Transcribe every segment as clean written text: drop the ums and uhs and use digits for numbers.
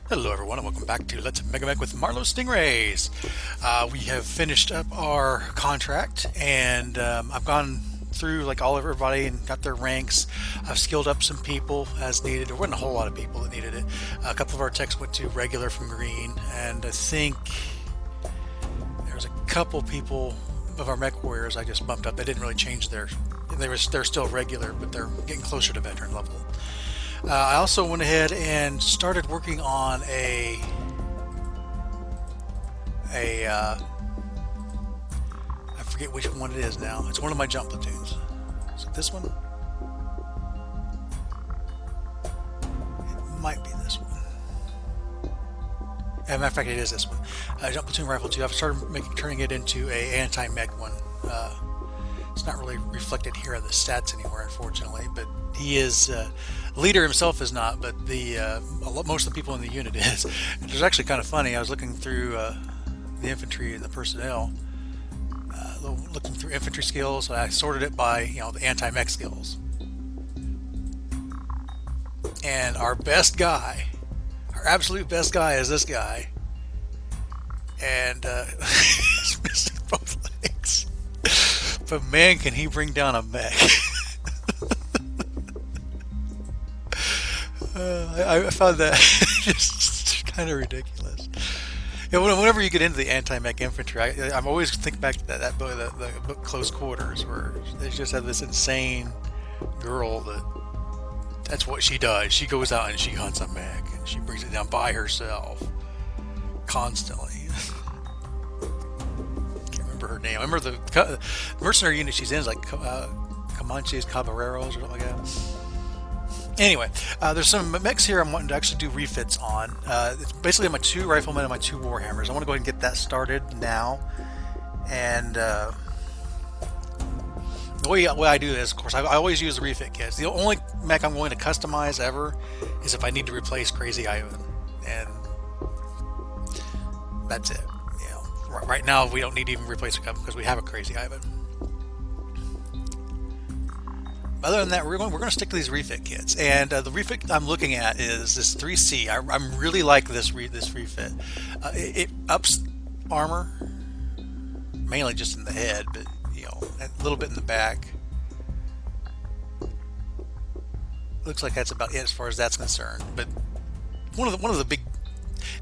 Hello everyone and welcome back to Let's Megamek with Marlow Stingrays. We have finished up our contract and I've gone through like all of everybody and got their ranks. I've skilled up some people as needed. There wasn't a whole lot of people that needed it. A couple of our techs went to regular from green, and I think there's a couple people of our mech warriors I just bumped up. They didn't really change they're still regular, but they're getting closer to veteran level. I also went ahead and started working on I forget which one it is now. It's one of my jump platoons. Is it this one? It might be this one. As a matter of fact, it is this one. Jump platoon rifle 2. I've started turning it into a anti-mech one. It's not really reflected here in the stats anywhere, unfortunately, but he is leader himself is not, but most of the people in the unit is. It was actually kind of funny. I was looking through the infantry and the personnel, looking through infantry skills. I sorted it by the anti-mech skills, and our best guy, our absolute best guy, is this guy, and he's missing both legs. But man, can he bring down a mech. I found that just kind of ridiculous. Whenever you get into the anti-mech infantry, I'm always thinking back to that book, the book Close Quarters, where they just have this insane girl that's what she does. She goes out and she hunts a mech, and she brings it down by herself constantly. Her name. I remember the mercenary unit she's in is like Comanches, Caballeros, or something like that. Anyway, there's some mechs here I'm wanting to actually do refits on. It's basically my 2 riflemen and my 2 warhammers. I want to go ahead and get that started now. And the way I do this, of course, I always use the refit kits. The only mech I'm going to customize ever is if I need to replace Crazy Ivan, and that's it. Right now, we don't need to even replace a couple because we have a Crazy Ivan. Other than that, we're going to stick to these refit kits. And the refit I'm looking at is this 3C. I really like this refit. It ups armor, mainly just in the head, but a little bit in the back. Looks like that's about it as far as that's concerned. But one of the big,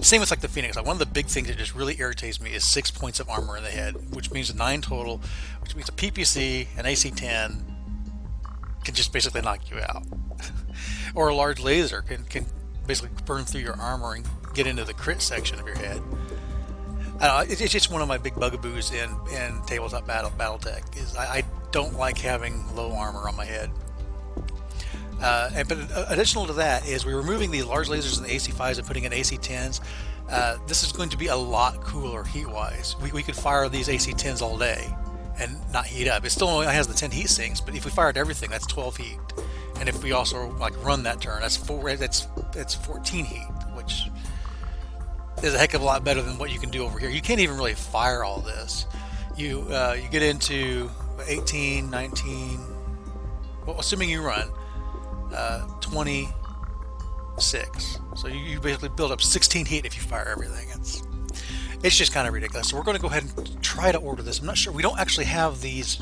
same with like the Phoenix. Like one of the big things that just really irritates me is 6 points of armor in the head, which means 9 total, which means a PPC, an AC-10 can just basically knock you out, or a large laser can basically burn through your armor and get into the crit section of your head. It's just one of my big bugaboos in tabletop BattleTech is I don't like having low armor on my head. But additional to that is we're removing the large lasers and the AC5s and putting in AC10s. This is going to be a lot cooler heat-wise. We could fire these AC10s all day and not heat up. It still only has the 10 heat sinks, but if we fired everything, that's 12 heat. And if we also run that turn, that's 14 heat, which is a heck of a lot better than what you can do over here. You can't even really fire all this. You get into 18, 19, well, assuming you run 26. So you basically build up 16 heat if you fire everything. It's just kind of ridiculous. So we're going to go ahead and try to order this. I'm not sure. We don't actually have these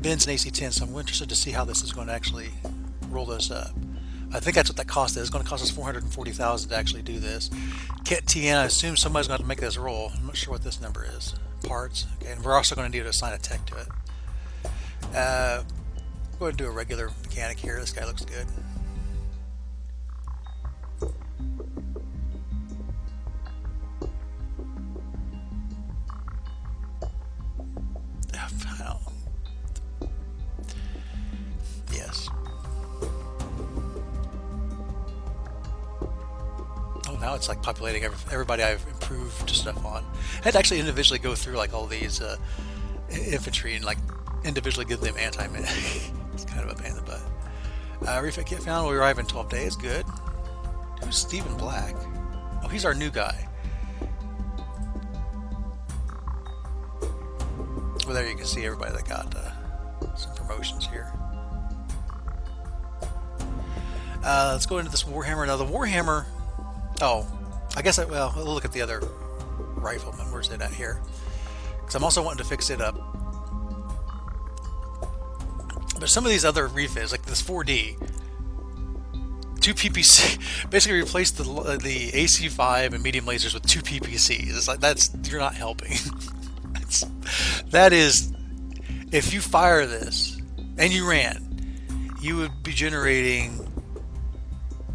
bins and AC-10, so I'm interested to see how this is going to actually roll this up. I think that's what that cost is. It's going to cost us $440,000 to actually do this. Kit TN, I assume somebody's going to make this roll. I'm not sure what this number is. Parts. Okay, and we're also going to need to assign a tech to it. Go ahead and do a regular mechanic here. This guy looks good. Yes. Oh, now it's like populating everybody I've improved stuff on. I had to actually individually go through like all these infantry and like individually give them anti-mech. It's kind of a pain in the butt. Refit kit found will arrive in 12 days. Good. Who's Stephen Black? Oh, he's our new guy. Well, there you can see everybody that got some promotions here. Let's go into this Warhammer. Now the Warhammer, I guess well, we'll look at the other rifleman. Where's it at here? Because I'm also wanting to fix it up. But some of these other refits, like this 4D, 2 PPC, basically replaced the AC5 and medium lasers with 2 PPCs. It's like you're not helping. That is, if you fire this and you ran, you would be generating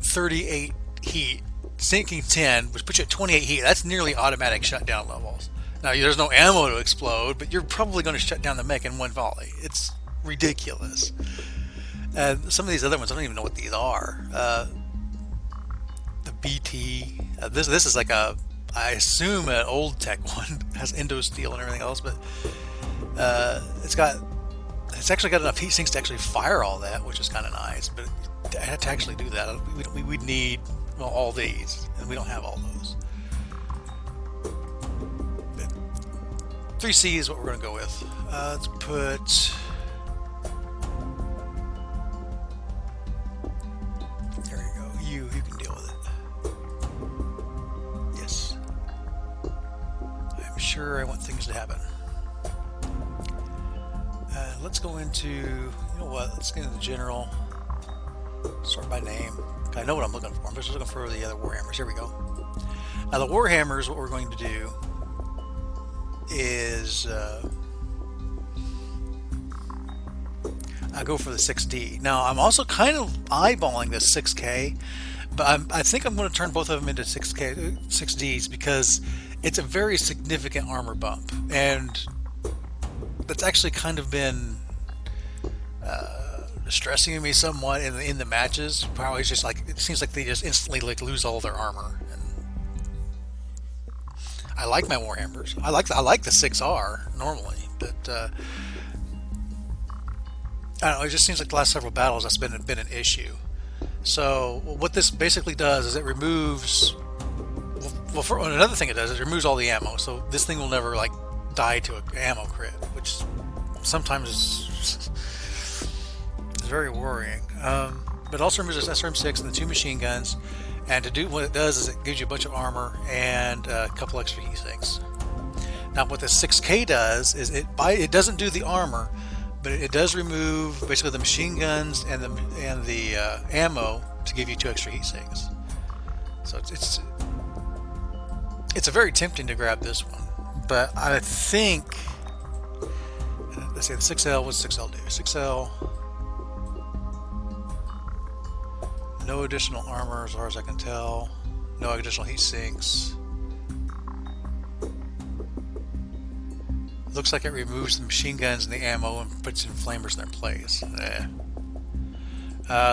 38 heat, sinking 10, which puts you at 28 heat. That's nearly automatic shutdown levels. Now, there's no ammo to explode, but you're probably going to shut down the mech in one volley. It's ridiculous. Some of these other ones, I don't even know what these are. The BT. This is like I assume an old tech one. It has endo steel and everything else, but it's actually got enough heat sinks to actually fire all that, which is kind of nice. But to actually do that, we'd need all these, and we don't have all those. 3C is what we're going to go with. Let's put. There you go. You can deal with it. Yes. I'm sure I want things to happen. Let's go into. You know what? Let's get into general. Sort by name. I know what I'm looking for. I'm just looking for the other Warhammers. Here we go. Now the Warhammers, what we're going to do is I go for the 6D. Now I'm also kind of eyeballing this 6K, but I think I'm going to turn both of them into 6Ds because it's a very significant armor bump, and that's actually kind of been distressing me somewhat in the matches. Probably it's just like it seems like they just instantly like lose all their armor. And I like my Warhammers. I like the 6R normally, but I don't know. It just seems like the last several battles that's been an issue. So what this basically does is it removes. Well, for another thing it does is it removes all the ammo. So this thing will never like die to an ammo crit, which sometimes is very worrying. But it also removes this SRM6 and the 2 machine guns. And to do what it does is it gives you a bunch of armor and a couple extra heat sinks. Now what the 6K does is it doesn't do the armor, but it does remove basically the machine guns and the ammo to give you 2 extra heat sinks. So it's a very tempting to grab this one, but I think let's see, the 6L, what's 6L do? 6L. No additional armor as far as I can tell. No additional heat sinks. Looks like it removes the machine guns and the ammo and puts in flamers in their place.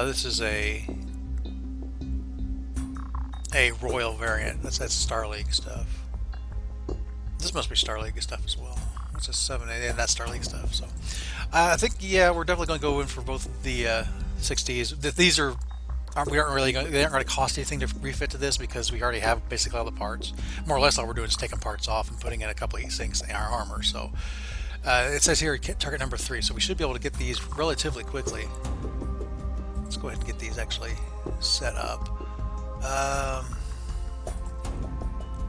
This is a Royal variant. That's Star League stuff. This must be Star League stuff as well. What's a 7A? Yeah, that's Star League stuff. So I think we're definitely going to go in for both the 60s. These are. They aren't really going to cost anything to refit to this because we already have basically all the parts. More or less, all we're doing is taking parts off and putting in a couple of heat sinks in our armor. So it says here target number 3, so we should be able to get these relatively quickly. Let's go ahead and get these actually set up.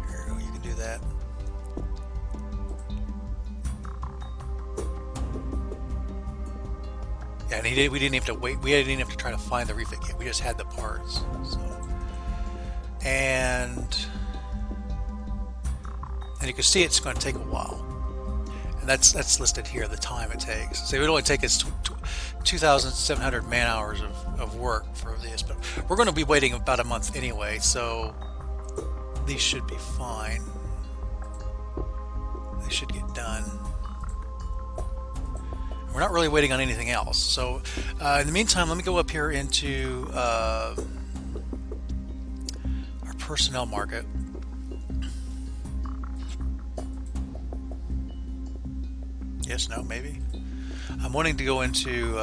Here you can do that. Yeah, and we didn't have to wait. We didn't have to try to find the refit kit. We just had the parts. So, and you can see it's going to take a while, and that's listed here. The time it takes. So it would only take us 2,700 man hours of work for this, but we're going to be waiting about a month anyway. So these should be fine. They should get done. We're not really waiting on anything else. So in the meantime, let me go up here into our personnel market. Yes, no, maybe. I'm wanting to go into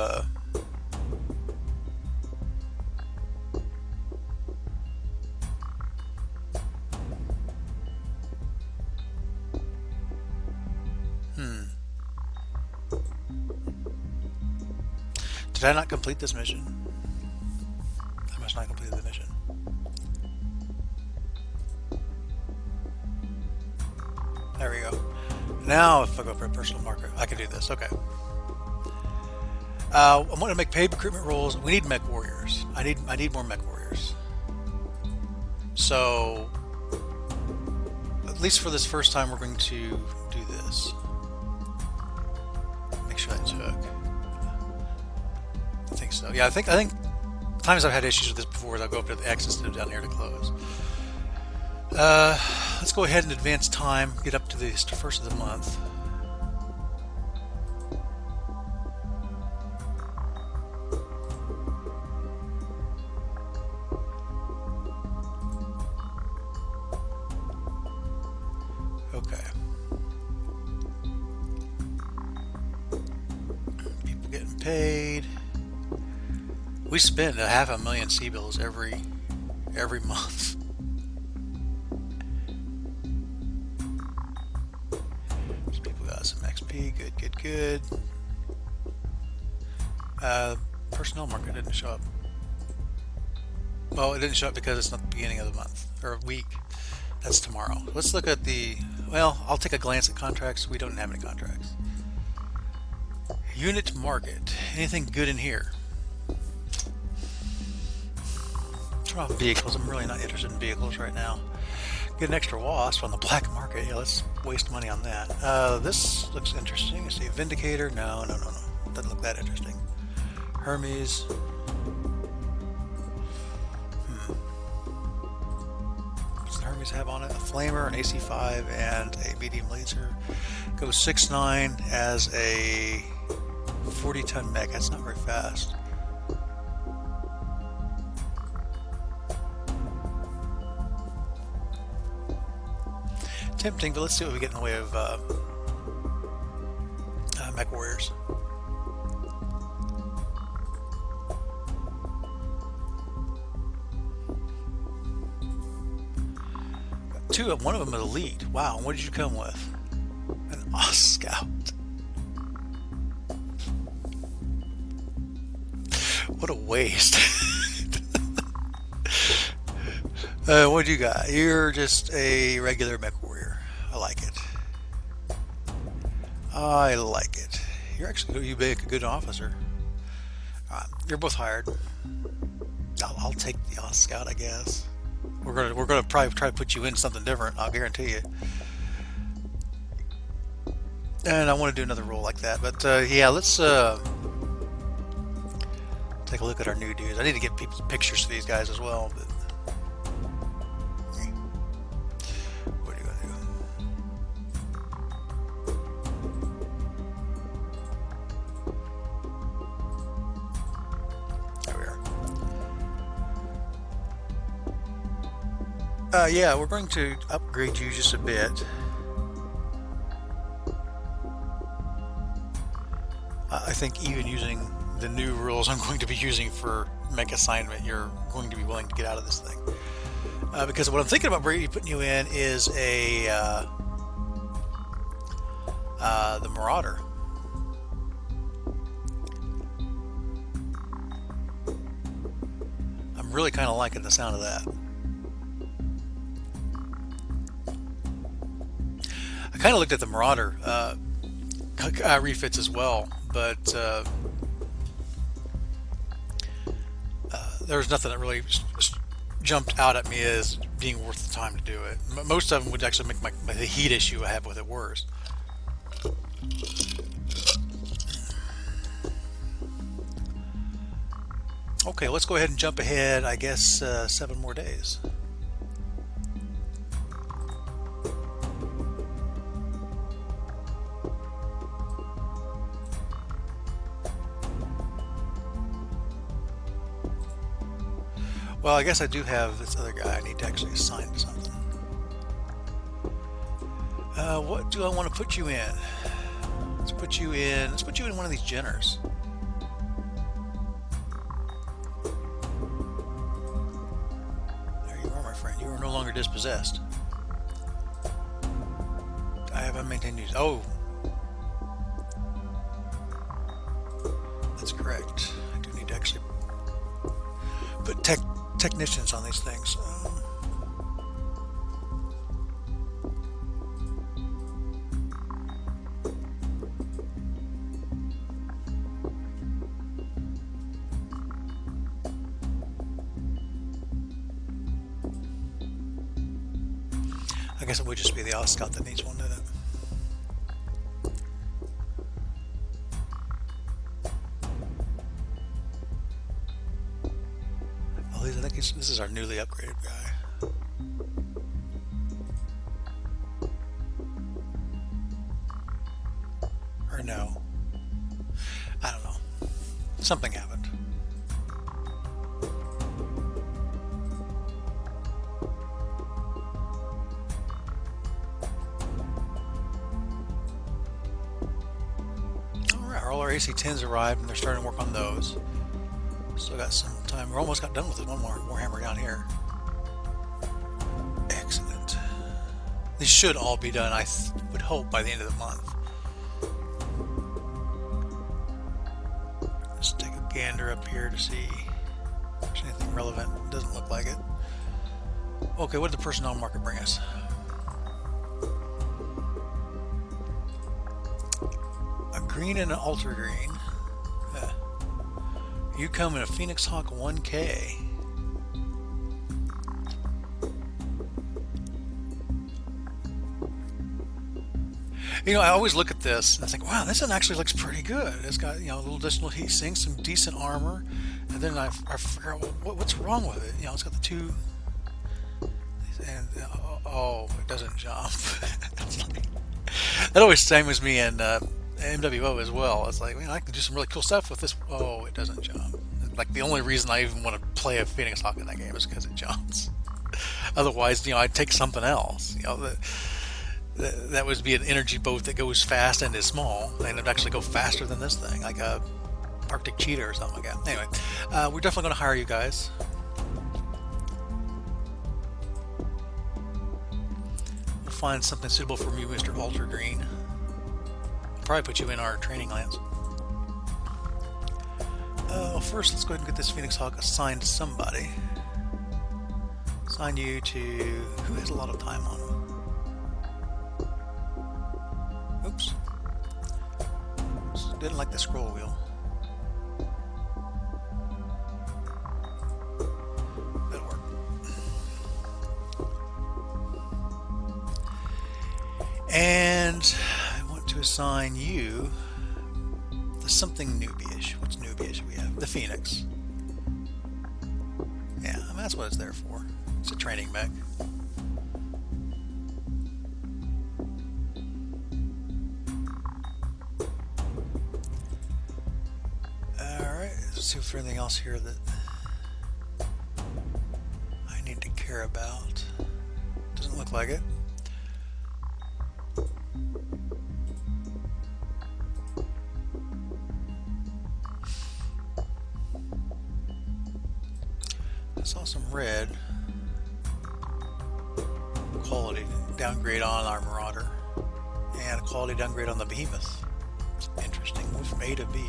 Did I not complete this mission? I must not complete the mission. There we go. Now, if I go for a personal marker, I can do this. Okay. I want to make paid recruitment roles. We need mech warriors. I need more mech warriors. So, at least for this first time, we're going to do this. Make sure that took. I think so. Yeah, I think times I've had issues with this before is I'll go up to the X instead of down here to close. Let's go ahead and advance time. Get up to the first of the month. Okay. People getting paid. We spend 500,000 C-bills every month. These people got some XP. Good. Personnel market didn't show up. Well, it didn't show up because it's not the beginning of the month or week. That's tomorrow. Let's look at the. Well, I'll take a glance at contracts. We don't have any contracts. Unit market. Anything good in here? Turn off vehicles. I'm really not interested in vehicles right now. Get an extra wasp on the black market. Yeah, let's waste money on that. This looks interesting. You see, Vindicator. No. Doesn't look that interesting. Hermes. What's the Hermes have on it? A flamer, an AC5, and a medium laser. Goes 6.9 as a 40-ton mech. That's not very fast. Tempting, but let's see what we get in the way of mech warriors. One of them is elite. Wow, what did you come with? An Oz Scout. What a waste. What do you got? You're just a regular mech warrior. I like it. You make a good officer. You're both hired. I'll take the Oz Scout, I guess. We're gonna probably try to put you in something different. I'll guarantee you. And I want to do another role like that. But yeah, let's take a look at our new dudes. I need to get people's pictures for these guys as well. But what are you gonna do? There we are. Yeah, we're going to upgrade you just a bit. I think even using the new rules I'm going to be using for mech assignment, you're going to be willing to get out of this thing. Because what I'm thinking about putting you in is the Marauder. I'm really kind of liking the sound of that. I kind of looked at the Marauder refits as well, but there was nothing that really jumped out at me as being worth the time to do it. Most of them would actually make the heat issue I have with it worse. Okay, let's go ahead and jump ahead, I guess, 7 more days. Well, I guess I do have this other guy I need to actually assign to something. What do I want to put you in? Let's put you in one of these Jenners. There you are, my friend. You are no longer dispossessed. I have unmaintained use. Oh, that's correct. I do need to actually put technicians on these things. I guess it would just be the Scout that needs one, didn't it? Oh, I think this is our newly upgraded guy. Or no. I don't know. Something happened. All our AC-10s arrived and they're starting to work on those. Still got some time. We're almost got done with it. One more Warhammer down here. Excellent. These should all be done, I would hope, by the end of the month. Let's take a gander up here to see if there's anything relevant. Doesn't look like it. Okay, what did the personnel market bring us? Green and an altar green. You come in a Phoenix Hawk 1K. You know, I always look at this and I think, wow, this one actually looks pretty good. It's got, you know, a little additional heat sinks, some decent armor, and then I figure out what's wrong with it. You know, it's got the two, and oh, it doesn't jump. That always sames me in MWO as well. It's like, man, I can do some really cool stuff with this. Oh, it doesn't jump. Like, the only reason I even want to play a Phoenix Hawk in that game is because it jumps. Otherwise, you know, I'd take something else. You know, that would be an energy boat that goes fast and is small, and it'd actually go faster than this thing, like a Arctic Cheetah or something like that. Anyway, we're definitely going to hire you guys. We'll find something suitable for you, Mr. Alter Green. Probably put you in our training lands. First, let's go ahead and get this Phoenix Hawk assigned to somebody. Assign you to who has a lot of time on him. Oops. Didn't like the scroll wheel. That'll work. And I want to assign you to something newbie-ish. What's newbie-ish we have? The Phoenix. Yeah, I mean, that's what it's there for. It's a training mech. Alright, let's see if there's anything else here that I need to care about. Doesn't look like it. I saw some red. Quality downgrade on our Marauder. And a quality downgrade on the Behemoth. Interesting. Move from A to B.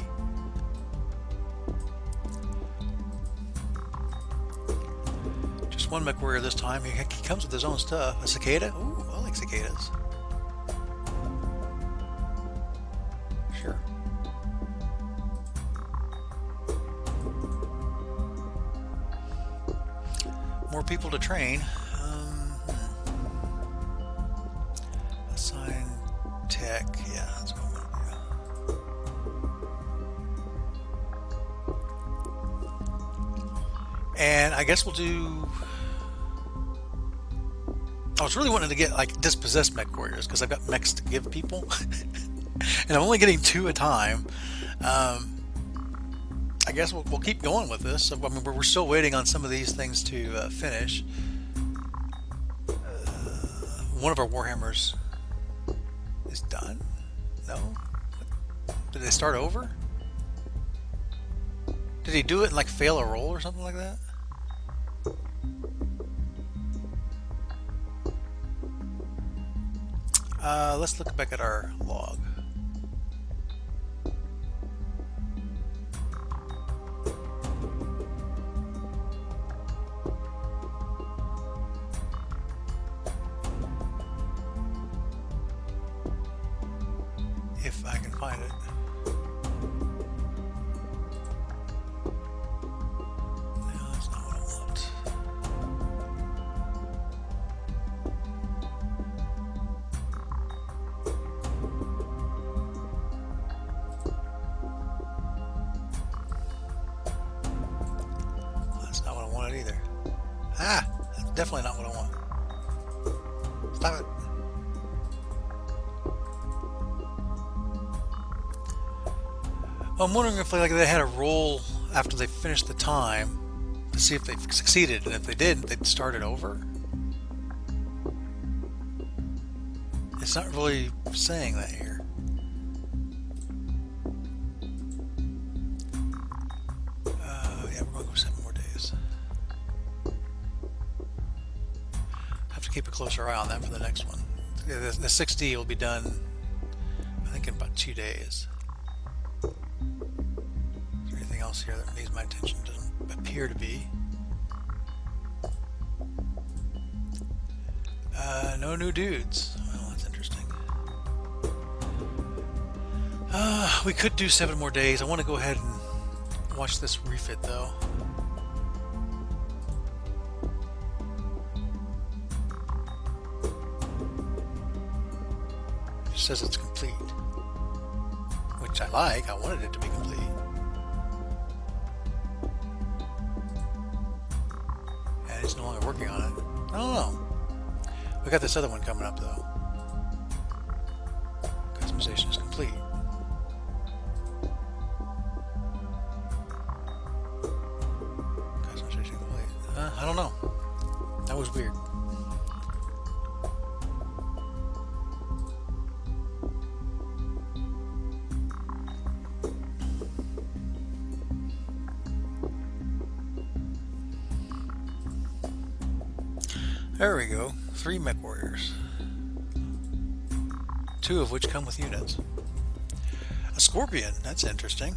Just one mech warrior this time. He comes with his own stuff. A cicada? Ooh, I like cicadas. Sure. More people to train. Assign tech. Yeah, that's what I'm gonna do. And I guess we'll do. I was really wanting to get like dispossessed mech warriors because I've got mechs to give people, and I'm only getting 2 a time. I guess we'll keep going with this. I mean, we're still waiting on some of these things to finish. One of our Warhammers is done. No? Did they start over? Did he do it and like fail a roll or something like that? Let's look back at our log. If I can find it. No, that's not what I want. don't want it either. Ah, that's definitely not what I want. Stop it. Well, I'm wondering if they had a roll after they finished the time to see if they succeeded, and if they didn't, they'd start it over. It's not really saying that here. Yeah, we're going to go 7 more days. Have to keep a closer eye on that for the next one. The 6D will be done, I think, in about 2 days. Is there anything else here that needs my attention? Doesn't appear to be. No new dudes. Well, that's interesting. We could do 7 more days. I want to go ahead and watch this refit, though. It says it's complete, which I like. I wanted it to be complete. And it's no longer working on it. I don't know. We got this other one coming up, though. Customization is complete. Customization complete. I don't know. That was weird. There we go. 3 mech warriors. 2 of which come with units. A scorpion. That's interesting.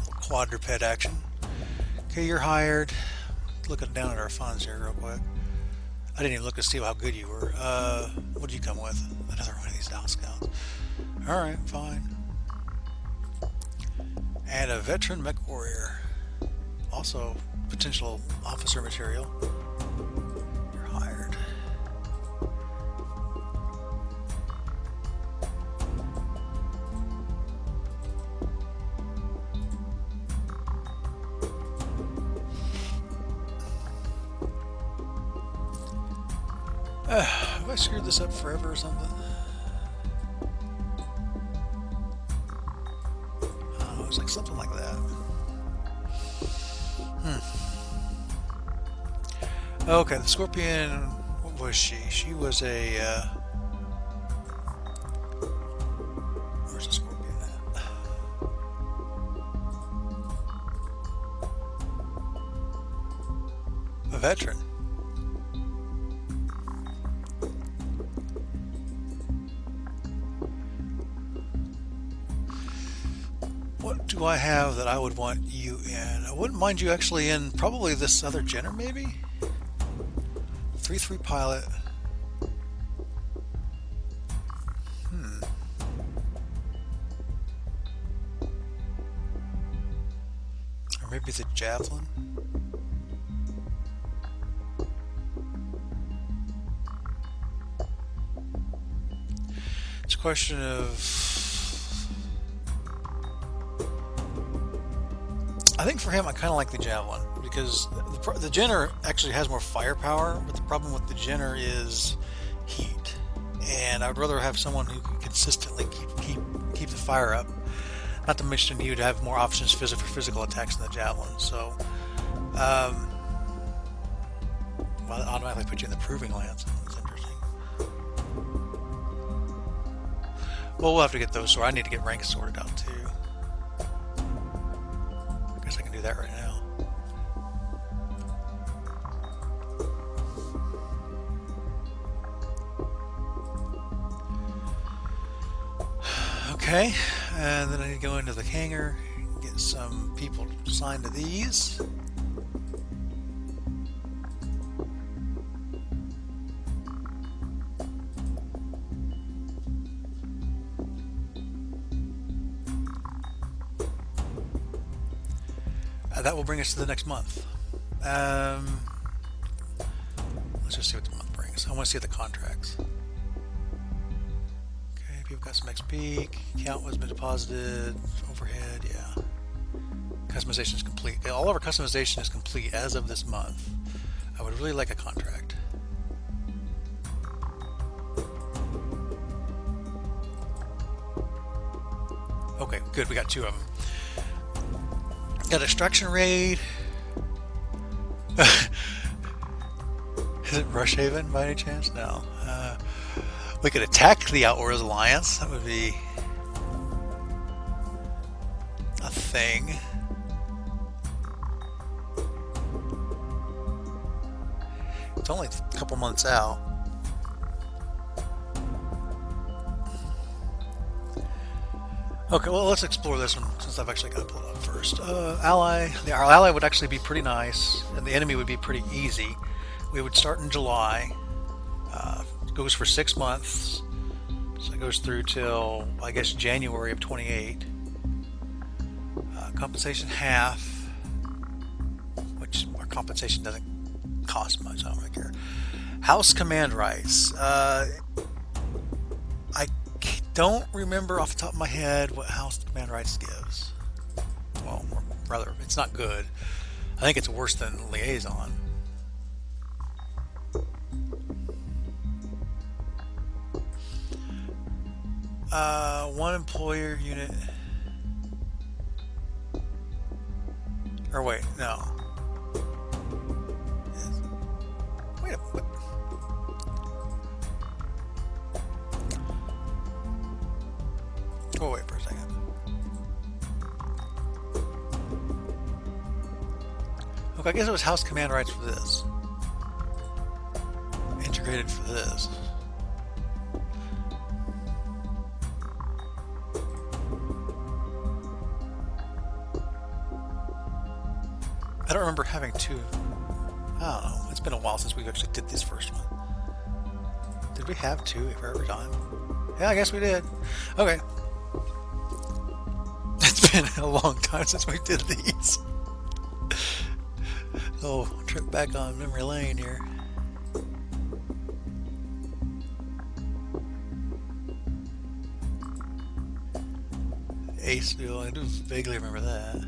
Quadruped action. Okay, you're hired. Looking down at our funds here real quick. I didn't even look to see how good you were. What did you come with? Another one of these Dow Scouts. Alright, fine. And a veteran mech warrior. Also potential officer material. Have I screwed this up forever or something? Oh, it's like something like that. Okay, the scorpion, what was she? She was a, where's the scorpion at? A veteran. What do I have that I would want you in? I wouldn't mind you actually in probably this other Jenner, maybe? 3-3 pilot. Or maybe the javelin. It's a question of... I think for him, I kind of like the javelin because the Jenner actually has more firepower, but the problem with the Jenner is heat, and I'd rather have someone who can consistently keep the fire up. Not to mention he would have more options for physical attacks than the javelin. So, well, it automatically put you in the proving lance. That's interesting. Well, we'll have to get those sorted. I need to get ranks sorted out too. I can do that right now. Okay, and then I need to go into the hangar, get some people assigned to these. That will bring us to the next month. Let's just see what the month brings. I want to see the contracts. Okay, people got some XP. Count was been deposited. Overhead, yeah. Customization is complete. All of our customization is complete as of this month. I would really like a contract. Okay, good. We got 2 of them. Got extraction raid. Is it Rush Haven by any chance? No. We could attack the Outwars Alliance. That would be a thing. It's only a couple months out. Okay, well, let's explore this one since I've actually got to pull it up first. Ally. Our ally would actually be pretty nice, and the enemy would be pretty easy. We would start in July. It goes for 6 months, so it goes through till, I guess, January of 28. Compensation half, which our compensation doesn't cost much. I don't really care. House command rights. I don't remember off the top of my head what House command rights gives. Well, rather, it's not good. I think it's worse than liaison. One employer unit. Or wait, no. Wait a minute. Oh, wait for a second. Okay, I guess it was house command rights for this. Integrated for this. I don't remember having 2. I don't know. It's been a while since we actually did this first one. Did we have 2 for every time? Yeah, I guess we did. Okay. It's been a long time since we did these. Oh, trip back on memory lane here. Aceville, I do vaguely remember that.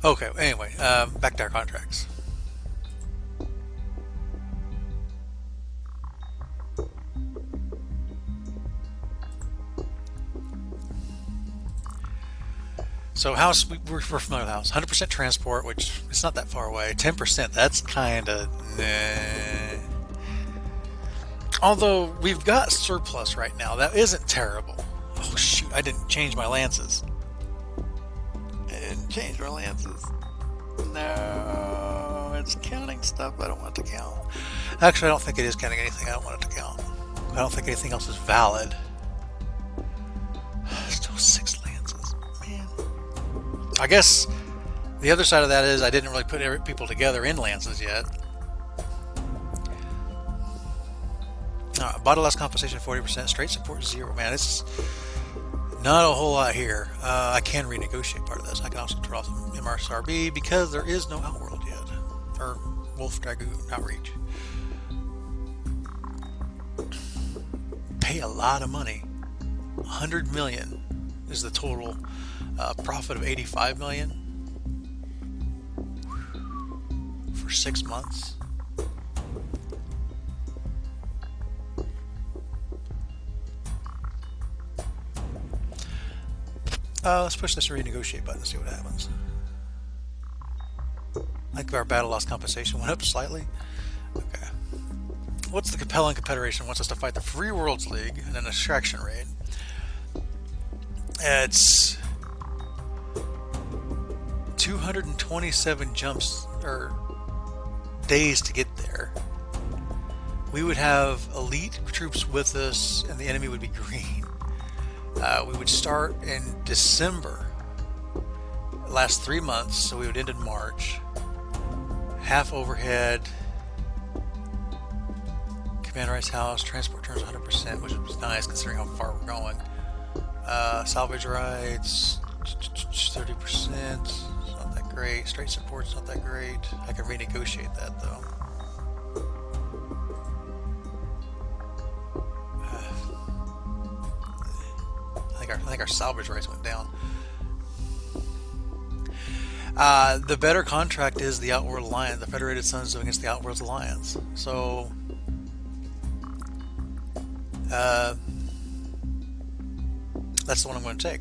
Okay, anyway, back to our contracts. So house, we're familiar with house. 100% transport, which it's not that far away. 10%, that's kind of nah. Although we've got surplus right now, that isn't terrible. Oh shoot, I didn't change my lances. Change my lances. No, it's counting stuff I don't want it to count. Actually, I don't think it is counting anything I don't want it to count. I don't think anything else is valid. Still 6 lances, man. I guess the other side of that is I didn't really put people together in lances yet. Body loss compensation 40%, straight support 0. Man, it's not a whole lot here. I can renegotiate part of this. I can also draw some MRSRB because there is no Outworld yet. Or Wolf Dragoon Outreach. Pay a lot of money. 100 million is the total profit of 85 million for 6 months. Let's push this renegotiate button and see what happens. I think our battle loss compensation went up slightly. Okay. What's the compelling confederation wants us to fight the Free Worlds League and an extraction raid? It's 227 jumps or days to get there. We would have elite troops with us and the enemy would be green. We would start in December, last 3 months, so we would end in March. Half overhead, command rights house, transport turns 100%, which is nice considering how far we're going. Salvage rights, 30%, it's not that great. Straight support's not that great. I can renegotiate that though. think our salvage rates went down. The better contract is the Outworld Alliance, the Federated Suns against the Outworld Alliance. So, that's the one I'm going to take.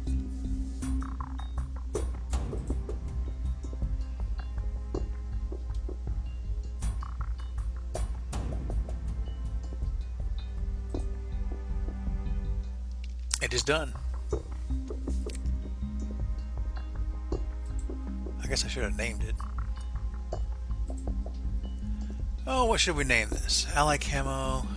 It is done. I guess I should have named it. Oh, what should we name this? Ally Camo.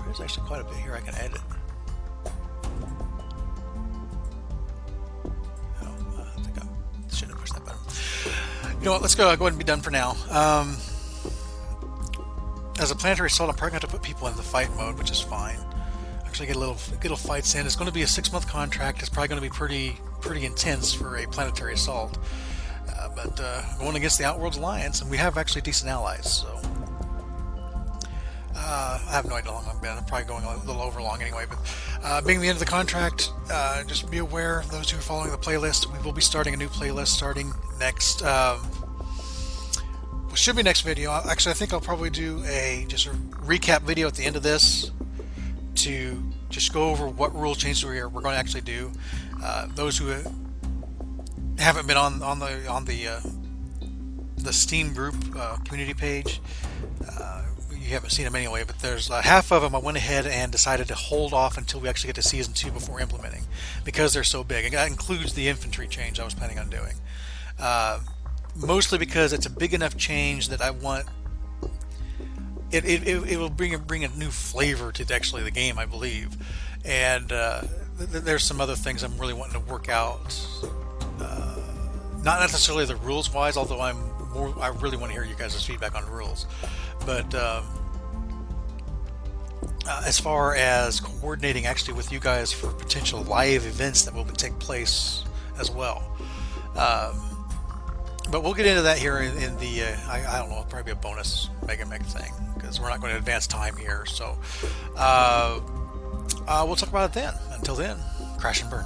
There's actually quite a bit here I can edit. Oh, I think I shouldn't have pushed that button. You know what? Let's go ahead and be done for now. As a planetary assault, I'm probably going to have to put people in the fight mode, which is fine. Actually, get a little fights in. It's going to be a 6-month contract. It's probably going to be pretty intense for a planetary assault. But going against the Outworld Alliance, and we have actually decent allies. So I have no idea how long I've been. I'm probably going a little over long anyway. But being the end of the contract, just be aware, those who are following the playlist, we will be starting a new playlist starting next. Should be next video. Actually, I think I'll probably do just a recap video at the end of this to just go over what rule changes we're going to actually do. Those who haven't been on the Steam group community page, you haven't seen them anyway. But there's half of them I went ahead and decided to hold off until we actually get to Season 2 before implementing, because they're so big. And that includes the infantry change I was planning on doing. Mostly because it's a big enough change that I want it will bring a new flavor to actually the game, I believe. And there's some other things I'm really wanting to work out, not necessarily the rules wise, although I really want to hear you guys' feedback on the rules. But as far as coordinating actually with you guys for potential live events that will take place as well. But we'll get into that here in the, I don't know, probably a bonus Megamek thing, because we're not going to advance time here. So we'll talk about it then. Until then, crash and burn.